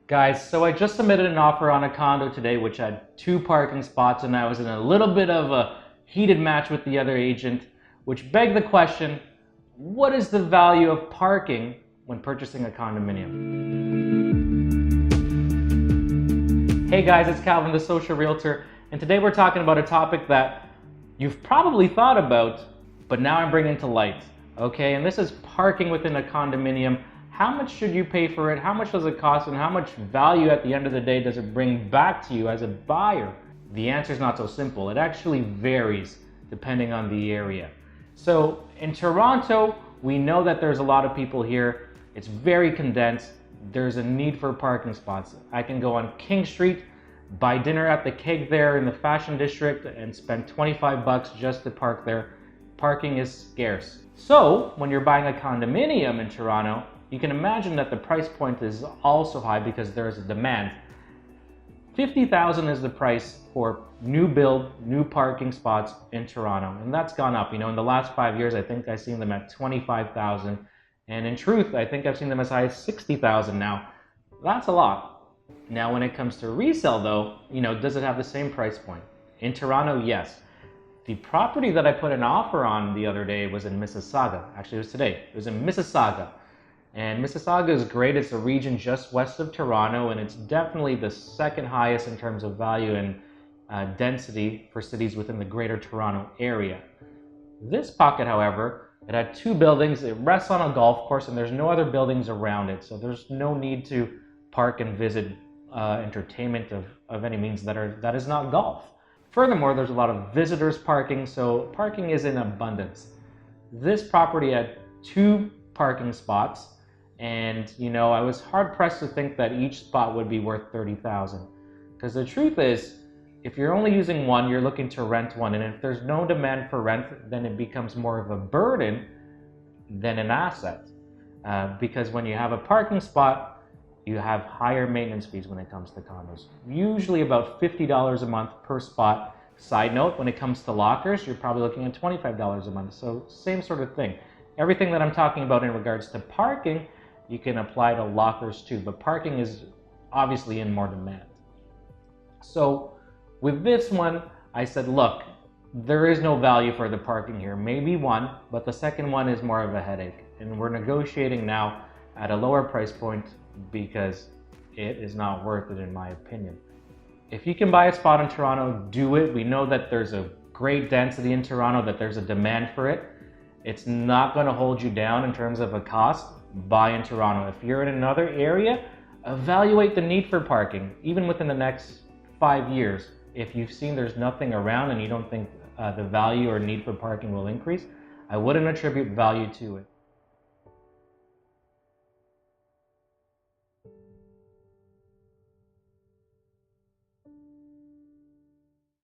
Guys, so I just submitted an offer on a condo today which had 2 parking spots, and I was in a little bit of a heated match with the other agent, which begged the question, what is the value of parking when purchasing a condominium? Hey guys, it's Calvin, the Social Realtor, and today we're talking about a topic that you've probably thought about, but now I'm bringing to light, okay? And this is parking within a condominium. How much should you pay for it? How much does it cost? And how much value at the end of the day does it bring back to you as a buyer? The answer is not so simple. It actually varies depending on the area. So in Toronto, we know that there's a lot of people here. It's very condensed. There's a need for parking spots. I can go on King Street, buy dinner at the Keg there in the Fashion District, and spend 25 bucks just to park there. Parking is scarce. So when you're buying a condominium in Toronto, you can imagine that the price point is also high because there's a demand. $50,000 is the price for new build, new parking spots in Toronto, and that's gone up. You know, in the last 5 years, I think I've seen them at $25,000, and in truth, I think I've seen them as high as $60,000 now. That's a lot. Now, when it comes to resale, though, you know, does it have the same price point? In Toronto, yes. The property that I put an offer on the other day was in Mississauga. Actually, it was today. It was in Mississauga. And Mississauga is great. It's a region just west of Toronto, and it's definitely the second highest in terms of value and density for cities within the greater Toronto area. This pocket, however, it had 2 buildings. It rests on a golf course, and there's no other buildings around it, so there's no need to park and visit entertainment of any means that is not golf. Furthermore, there's a lot of visitors parking, so parking is in abundance. This property had 2 parking spots. And, you know, I was hard pressed to think that each spot would be worth $30,000. Because the truth is, if you're only using one, you're looking to rent one. And if there's no demand for rent, then it becomes more of a burden than an asset. Because when you have a parking spot, you have higher maintenance fees when it comes to condos. Usually about $50 a month per spot. Side note, when it comes to lockers, you're probably looking at $25 a month. So same sort of thing. Everything that I'm talking about in regards to parking, you can apply to lockers too, but parking is obviously in more demand. So with this one, I said, look, there is no value for the parking here. Maybe one, but the second one is more of a headache. And we're negotiating now at a lower price point because it is not worth it in my opinion. If you can buy a spot in Toronto, do it. We know that there's a great density in Toronto, that there's a demand for it. It's not going to hold you down in terms of a cost. Buy in Toronto. If you're in another area, evaluate the need for parking, even within the next 5 years. If you've seen there's nothing around and you don't think the value or need for parking will increase, I wouldn't attribute value to it.